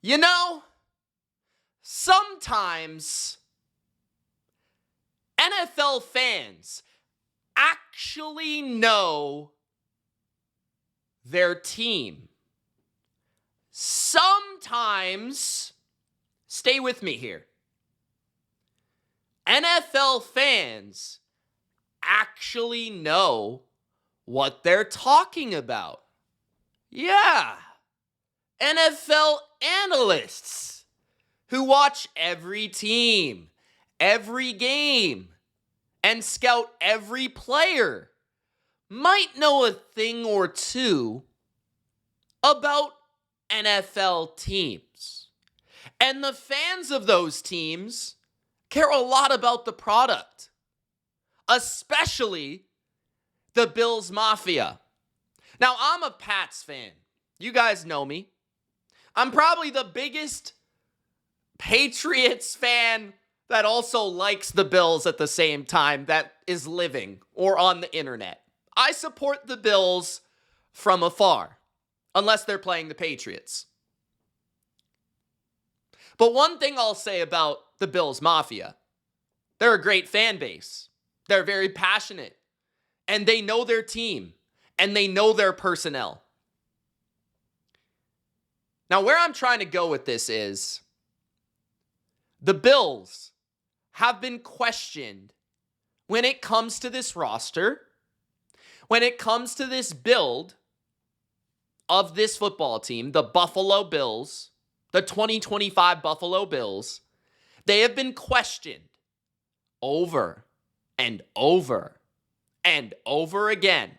You know, sometimes NFL fans actually know their team. Sometimes, stay with me here, NFL fans actually know what they're talking about. Yeah, NFL analysts who watch every team, every game, and scout every player might know a thing or two about NFL teams. And the fans of those teams care a lot about the product, especially the Bills Mafia. Now, I'm a Pats fan. You guys know me. I'm probably the biggest Patriots fan that also likes the Bills at the same time that is living or on the internet. I support the Bills from afar, unless they're playing the Patriots. But one thing I'll say about the Bills Mafia, they're a great fan base. They're very passionate, and they know their team, and they know their personnel. Now, where I'm trying to go with this is, the Bills have been questioned when it comes to this roster, when it comes to this build of this football team, the Buffalo Bills, the 2025 Buffalo Bills. They have been questioned over and over and over again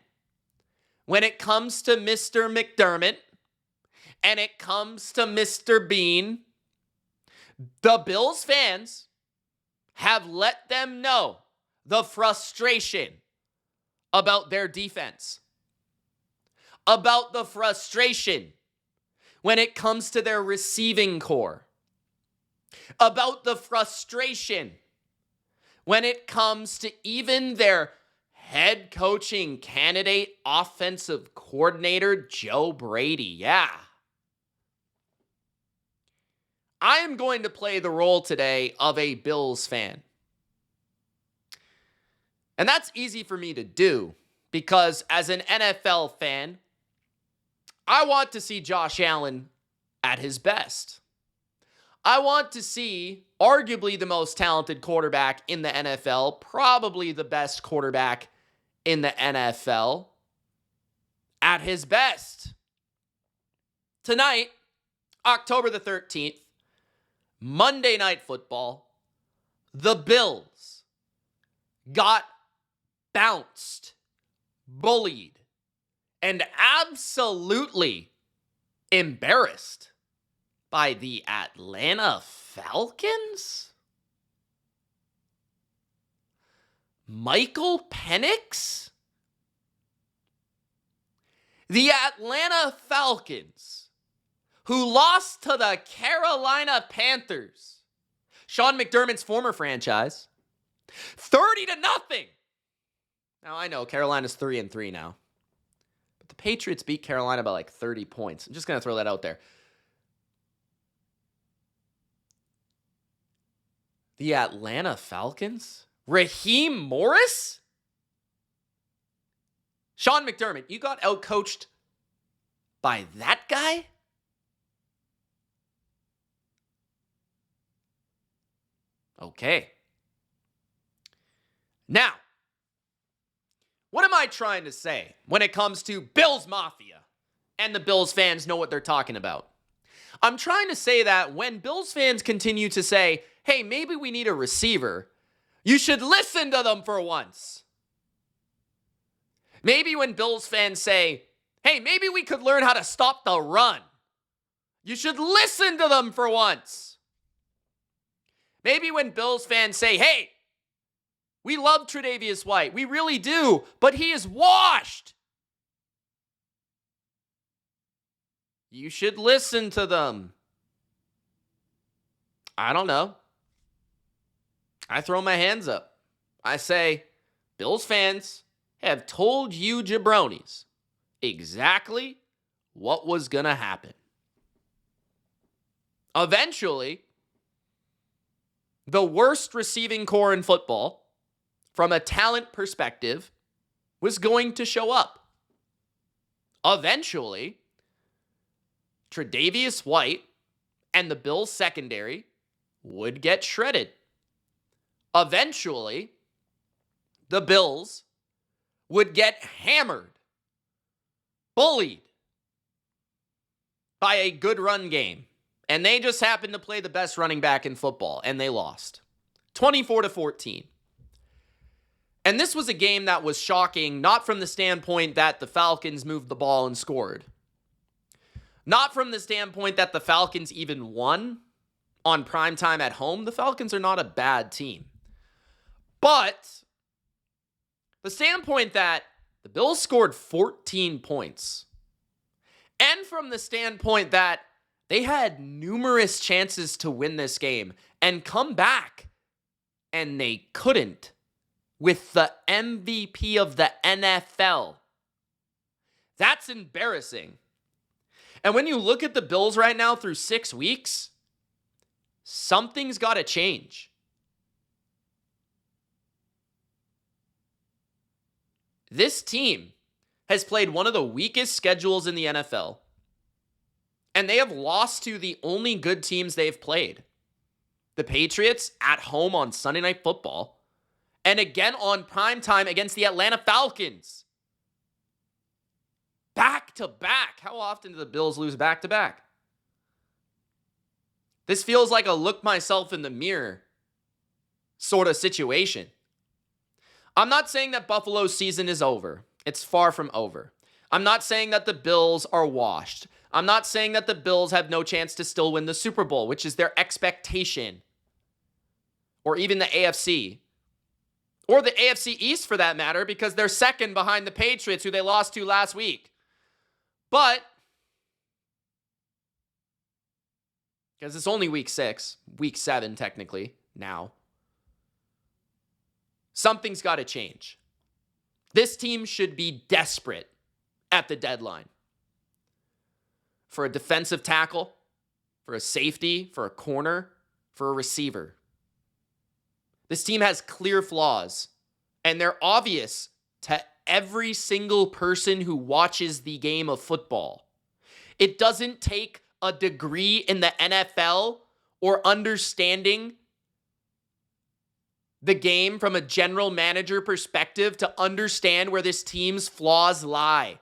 when it comes to Mr. McDermott and it comes to Mr. Bean. The Bills fans have let them know the frustration about their defense, about the frustration when it comes to their receiving core, about the frustration when it comes to even their head coaching candidate, offensive coordinator, Joe Brady. Yeah. I am going to play the role today of a Bills fan. And that's easy for me to do because as an NFL fan, I want to see Josh Allen at his best. I want to see arguably the most talented quarterback in the NFL, probably the best quarterback in the NFL, at his best. Tonight, October the 13th, Monday Night Football, the Bills got bounced, bullied, and absolutely embarrassed by the Atlanta Falcons? Michael Penix? The Atlanta Falcons, who lost to the Carolina Panthers, Sean McDermott's former franchise, 30-0. Now, I know Carolina's 3-3 now. The Patriots beat Carolina by like 30 points. I'm just going to throw that out there. The Atlanta Falcons? Raheem Morris? Sean McDermott, you got outcoached by that guy? Okay. Now, what am I trying to say when it comes to Bills Mafia and the Bills fans know what they're talking about? I'm trying to say that when Bills fans continue to say, hey, maybe we need a receiver, you should listen to them for once. Maybe when Bills fans say, hey, maybe we could learn how to stop the run, you should listen to them for once. Maybe when Bills fans say, hey, we love Tre'Davious White. We really do. But he is washed. You should listen to them. I don't know. I throw my hands up. I say, Bills fans have told you jabronis exactly what was going to happen. Eventually, the worst receiving core in football, from a talent perspective, was going to show up. Eventually, Tre'Davious White and the Bills secondary would get shredded. Eventually, the Bills would get hammered, bullied by a good run game. And they just happened to play the best running back in football, and they lost 24-14. And this was a game that was shocking, not from the standpoint that the Falcons moved the ball and scored. Not from the standpoint that the Falcons even won on primetime at home. The Falcons are not a bad team. But the standpoint that the Bills scored 14 points. And from the standpoint that they had numerous chances to win this game and come back, and they couldn't, with the MVP of the NFL. That's embarrassing. And when you look at the Bills right now through 6 weeks, something's got to change. This team has played one of the weakest schedules in the NFL. And they have lost to the only good teams they've played. The Patriots at home on Sunday Night Football. And again on primetime against the Atlanta Falcons. Back to back. How often do the Bills lose back to back? This feels like a look myself in the mirror sort of situation. I'm not saying that Buffalo's season is over. It's far from over. I'm not saying that the Bills are washed. I'm not saying that the Bills have no chance to still win the Super Bowl, which is their expectation. Or even the AFC. Or the AFC East for that matter, because they're second behind the Patriots, who they lost to last week. But, because it's only week 6, week 7 technically, now. Something's got to change. This team should be desperate at the deadline. For a defensive tackle, for a safety, for a corner, for a receiver. This team has clear flaws, and they're obvious to every single person who watches the game of football. It doesn't take a degree in the NFL or understanding the game from a general manager perspective to understand where this team's flaws lie.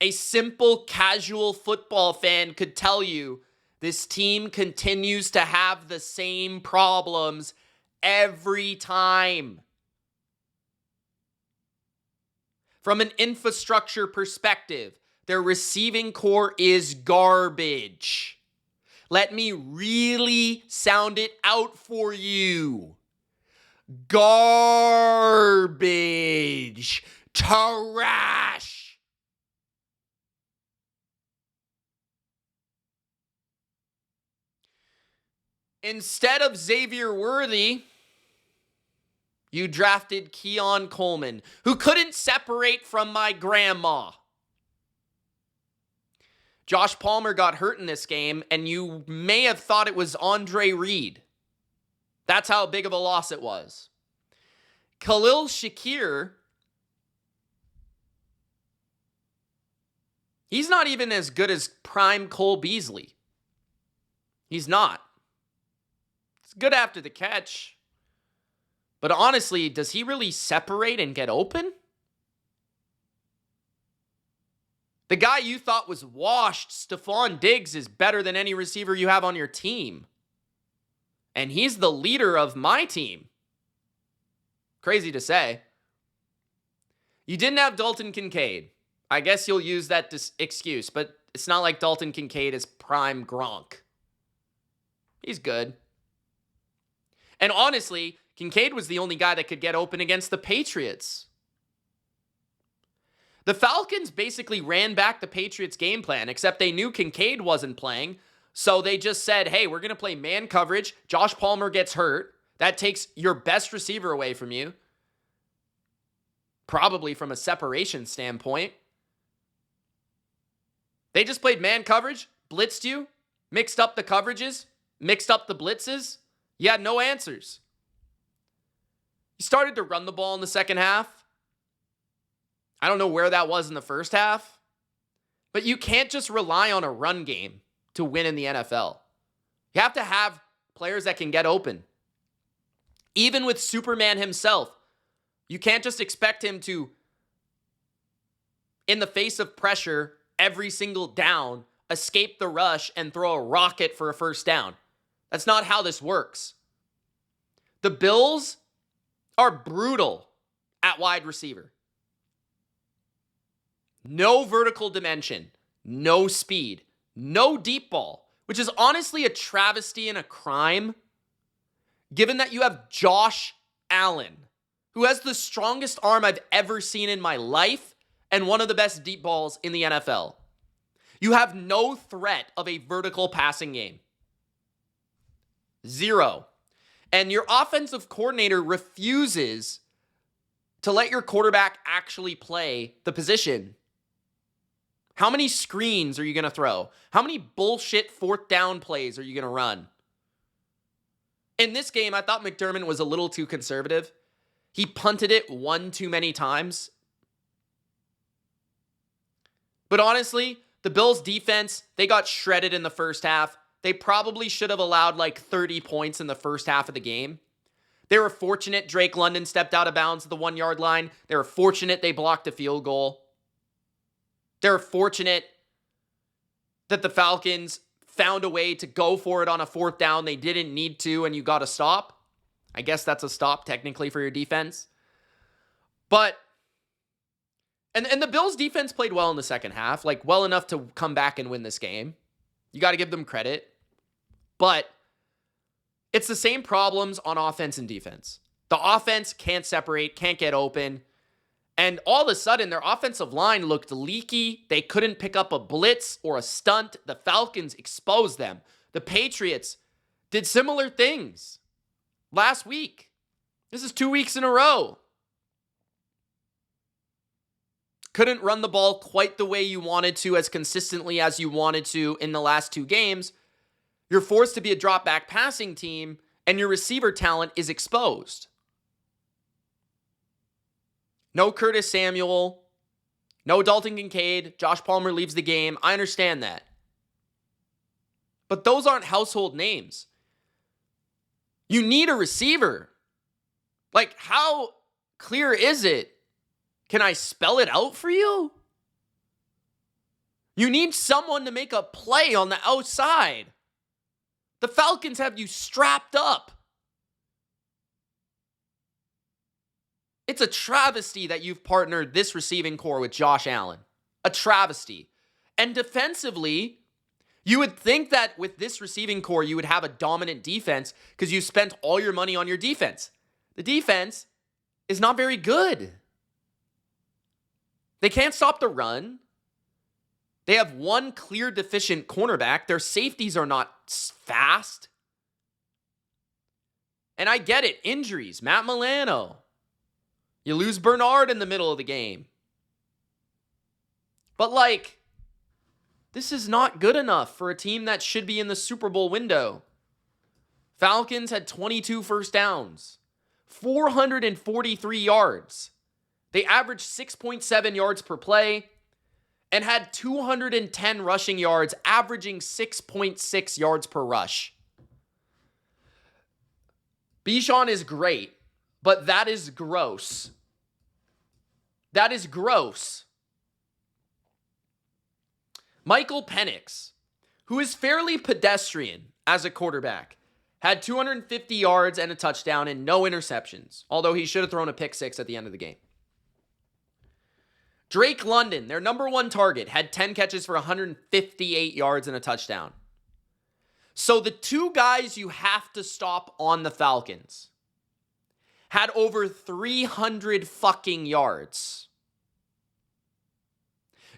A simple casual football fan could tell you this team continues to have the same problems every time. From an infrastructure perspective, their receiving core is garbage. Let me really sound it out for you. Garbage. Trash. Instead of Xavier Worthy, you drafted Keon Coleman, who couldn't separate from my grandma. Josh Palmer got hurt in this game, and you may have thought it was Andre Reed. That's how big of a loss it was. Khalil Shakir, he's not even as good as prime Cole Beasley. He's not. It's good after the catch. But honestly, does he really separate and get open? The guy you thought was washed, Stephon Diggs, is better than any receiver you have on your team. And he's the leader of my team. Crazy to say. You didn't have Dalton Kincaid. I guess you'll use that excuse, but it's not like Dalton Kincaid is prime Gronk. He's good. And honestly, Kincaid was the only guy that could get open against the Patriots. The Falcons basically ran back the Patriots' game plan, except they knew Kincaid wasn't playing, so they just said, hey, we're going to play man coverage. Josh Palmer gets hurt. That takes your best receiver away from you. Probably from a separation standpoint. They just played man coverage, blitzed you, mixed up the coverages, mixed up the blitzes. You had no answers. You started to run the ball in the second half. I don't know where that was in the first half, but you can't just rely on a run game to win in the NFL. You have to have players that can get open. Even with Superman himself, you can't just expect him to, in the face of pressure, every single down, escape the rush and throw a rocket for a first down. That's not how this works. The Bills are brutal at wide receiver. No vertical dimension, no speed, no deep ball, which is honestly a travesty and a crime, given that you have Josh Allen, who has the strongest arm I've ever seen in my life and one of the best deep balls in the NFL. You have no threat of a vertical passing game. Zero. And your offensive coordinator refuses to let your quarterback actually play the position. How many screens are you going to throw? How many bullshit fourth down plays are you going to run? In this game, I thought McDermott was a little too conservative. He punted it one too many times. But honestly, the Bills' defense, they got shredded in the first half. They probably should have allowed like 30 points in the first half of the game. They were fortunate Drake London stepped out of bounds at the 1 yard line. They were fortunate they blocked a field goal. They're fortunate that the Falcons found a way to go for it on a fourth down. They didn't need to, and you got a stop. I guess that's a stop technically for your defense. But, and the Bills' defense played well in the second half, like well enough to come back and win this game. You got to give them credit. But it's the same problems on offense and defense. The offense can't separate, can't get open. And all of a sudden, their offensive line looked leaky. They couldn't pick up a blitz or a stunt. The Falcons exposed them. The Patriots did similar things last week. This is 2 weeks in a row. Couldn't run the ball quite the way you wanted to, as consistently as you wanted to in the last two games. You're forced to be a drop-back passing team, and your receiver talent is exposed. No Curtis Samuel, no Dalton Kincaid, Josh Palmer leaves the game. I understand that. But those aren't household names. You need a receiver. Like, how clear is it? Can I spell it out for you? You need someone to make a play on the outside. The Falcons have you strapped up. It's a travesty that you've partnered this receiving core with Josh Allen. A travesty. And defensively, you would think that with this receiving core, you would have a dominant defense because you spent all your money on your defense. The defense is not very good. They can't stop the run. They have one clear deficient cornerback. Their safeties are not fast. And I get it. Injuries. Matt Milano. You lose Bernard in the middle of the game. But like, this is not good enough for a team that should be in the Super Bowl window. Falcons had 22 first downs. 443 yards. They averaged 6.7 yards per play and had 210 rushing yards, averaging 6.6 yards per rush. Bijan is great, but that is gross. That is gross. Michael Penix, who is fairly pedestrian as a quarterback, had 250 yards and a touchdown and no interceptions, although he should have thrown a pick six at the end of the game. Drake London, their number one target, had 10 catches for 158 yards and a touchdown. So the two guys you have to stop on the Falcons had over 300 fucking yards.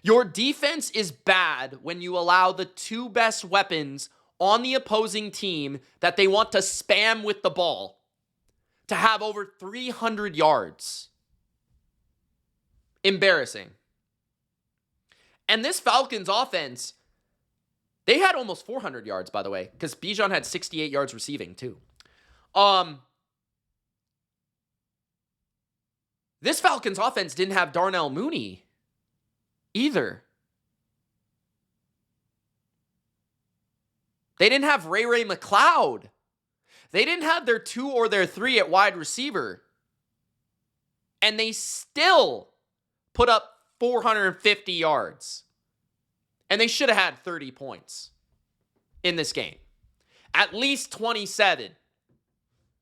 Your defense is bad when you allow the two best weapons on the opposing team that they want to spam with the ball to have over 300 yards. Embarrassing. And this Falcons offense, they had almost 400 yards, by the way, because Bijan had 68 yards receiving, too. This Falcons offense didn't have Darnell Mooney either. They didn't have Ray McLeod. They didn't have their 2 or their 3 at wide receiver. And they still put up 450 yards. And they should have had 30 points in this game. At least 27.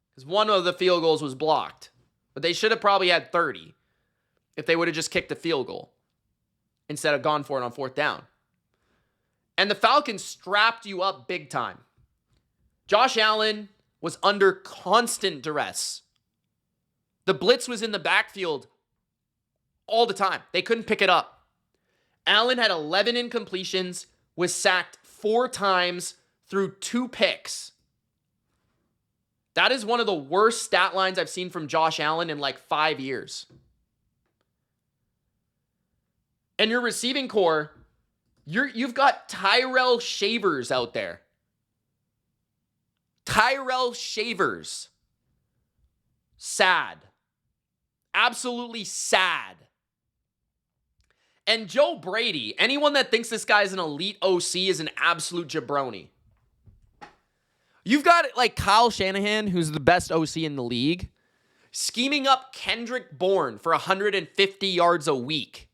Because one of the field goals was blocked. But they should have probably had 30 if they would have just kicked the field goal instead of gone for it on 4th down. And the Falcons strapped you up big time. Josh Allen was under constant duress. The blitz was in the backfield all the time. They couldn't pick it up. Allen had 11 incompletions, was sacked 4 times, threw 2 picks. That is one of the worst stat lines I've seen from Josh Allen in like 5 years. And your receiving core, you've got Tyrell Shavers out there. Tyrell Shavers. Sad. Absolutely sad. And Joe Brady, anyone that thinks this guy's an elite OC is an absolute jabroni. You've got like Kyle Shanahan, who's the best OC in the league, scheming up Kendrick Bourne for 150 yards a week.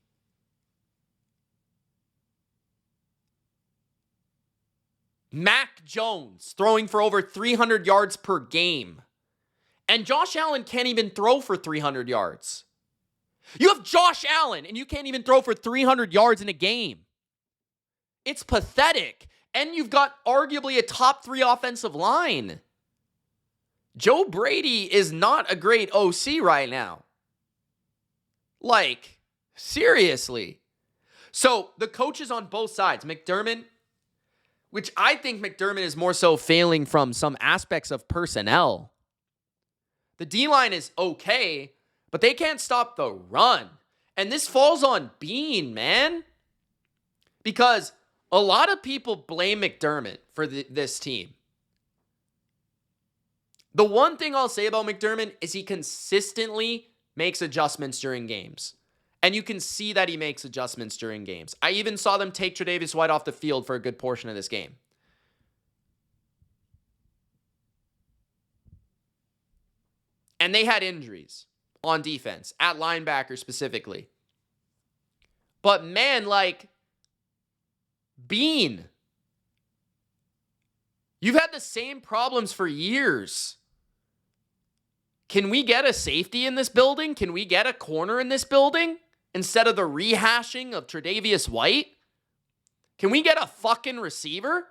Mac Jones throwing for over 300 yards per game. And Josh Allen can't even throw for 300 yards. You have Josh Allen and you can't even throw for 300 yards in a game. It's pathetic. And you've got arguably a top 3 offensive line. Joe Brady is not a great OC right now. Like, seriously. So, the coaches on both sides, McDermott, which I think McDermott is more so failing from some aspects of personnel. The D-line is okay, but they can't stop the run. And this falls on Bean, man. Because a lot of people blame McDermott for this team. The one thing I'll say about McDermott is he consistently makes adjustments during games. And you can see that he makes adjustments during games. I even saw them take Tre'Davious White off the field for a good portion of this game. And they had injuries on defense, at linebacker specifically. But man, like, Bean, you've had the same problems for years. Can we get a safety in this building? Can we get a corner in this building instead of the rehashing of Tre'Davious White? Can we get a fucking receiver?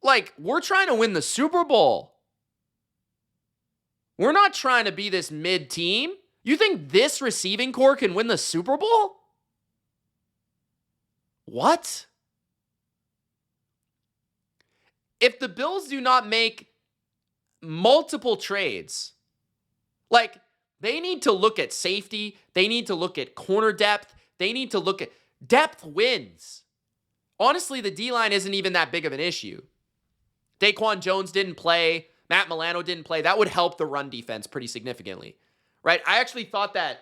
Like, we're trying to win the Super Bowl. We're not trying to be this mid team. You think this receiving core can win the Super Bowl? What? If the Bills do not make multiple trades, like, they need to look at safety, they need to look at corner depth, they need to look at depth wins. Honestly, the D-line isn't even that big of an issue. Daquan Jones didn't play, Matt Milano didn't play. That would help the run defense pretty significantly, right? I actually thought that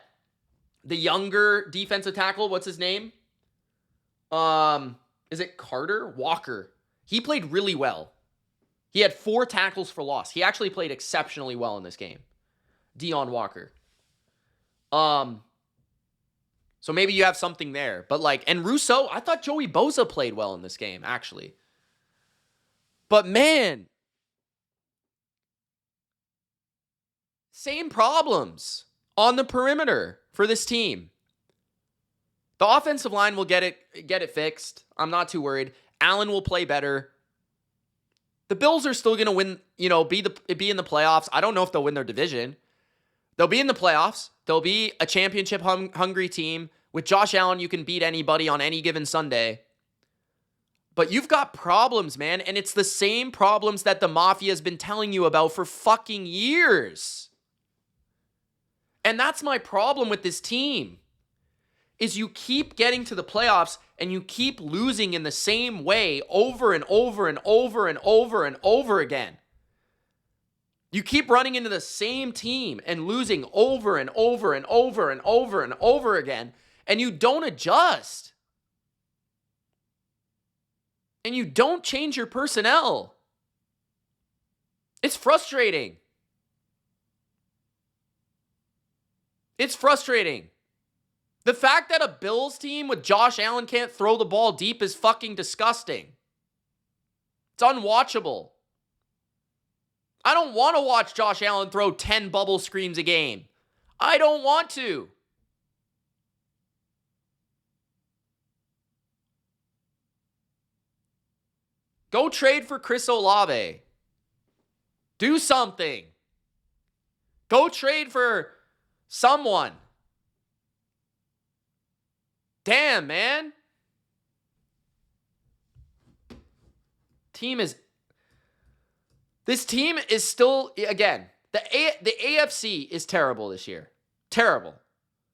the younger defensive tackle, what's his name? Is it Carter? Walker. He played really well. He had 4 tackles for loss. He actually played exceptionally well in this game. Deon Walker. So maybe you have something there. But like, and Rousseau, I thought Joey Bosa played well in this game, actually. But man, same problems on the perimeter for this team. The offensive line will get it fixed. I'm not too worried. Allen will play better. The Bills are still going to win, be in the playoffs. I don't know if they'll win their division. They'll be in the playoffs. They'll be a championship hungry team. With Josh Allen, you can beat anybody on any given Sunday. But you've got problems, man. And it's the same problems that the Mafia has been telling you about for fucking years. And that's my problem with this team. is you keep getting to the playoffs and you keep losing in the same way over and over and over and over and over again. You keep running into the same team and losing over and over and over and over and over again, and you don't adjust. And you don't change your personnel. It's frustrating. It's frustrating. The fact that a Bills team with Josh Allen can't throw the ball deep is fucking disgusting. It's unwatchable. I don't want to watch Josh Allen throw 10 bubble screens a game. I don't want to. Go trade for Chris Olave. Do something. Go trade for someone. Damn, man. This team is still, again, the AFC is terrible this year. Terrible.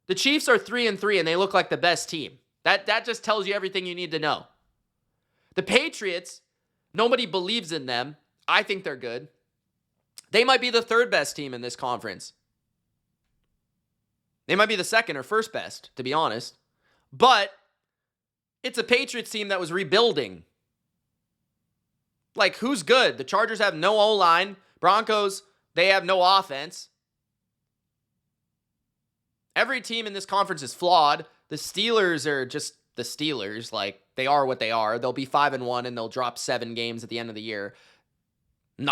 The Chiefs are 3-3 and they look like the best team. That just tells you everything you need to know. The Patriots, nobody believes in them. I think they're good. They might be the third best team in this conference. They might be the second or first best, to be honest. But it's a Patriots team that was rebuilding. Like, who's good? The Chargers have no O-line. Broncos, they have no offense. Every team in this conference is flawed. The Steelers are just the Steelers. Like, they are what they are. They'll be 5-1 and they'll drop 7 games at the end of the year. They're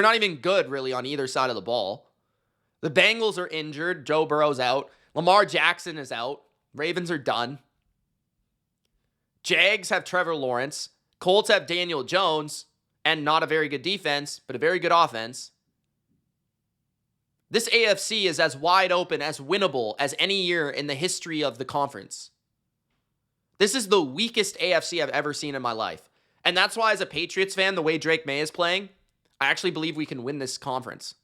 not even good, really, on either side of the ball. The Bengals are injured. Joe Burrow's out. Lamar Jackson is out. Ravens are done. Jags have Trevor Lawrence. Colts have Daniel Jones, and not a very good defense, but a very good offense. This AFC is as wide open, as winnable as any year in the history of the conference. This is the weakest AFC I've ever seen in my life. And that's why, as a Patriots fan, the way Drake May is playing, I actually believe we can win this conference.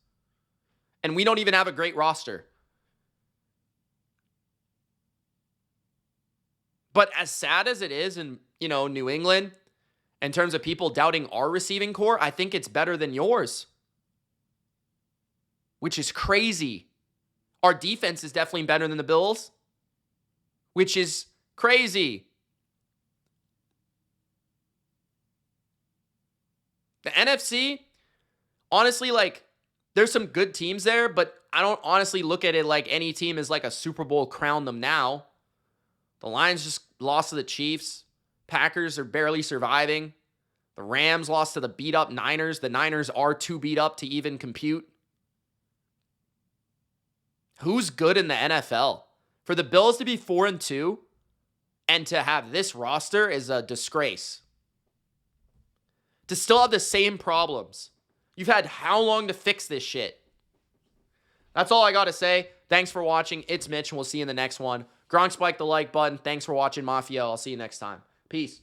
And we don't even have a great roster. But as sad as it is in, New England, in terms of people doubting our receiving core, I think it's better than yours. Which is crazy. Our defense is definitely better than the Bills. Which is crazy. The NFC, honestly, there's some good teams there, but I don't honestly look at it like any team is like a Super Bowl crown them now. The Lions just lost to the Chiefs. Packers are barely surviving. The Rams lost to the beat-up Niners. The Niners are too beat up to even compute. Who's good in the NFL? For the Bills to be 4-2 and to have this roster is a disgrace. To still have the same problems. You've had how long to fix this shit? That's all I got to say. Thanks for watching. It's Mitch, and we'll see you in the next one. Gronk spike the like button. Thanks for watching, Mafia. I'll see you next time. Peace.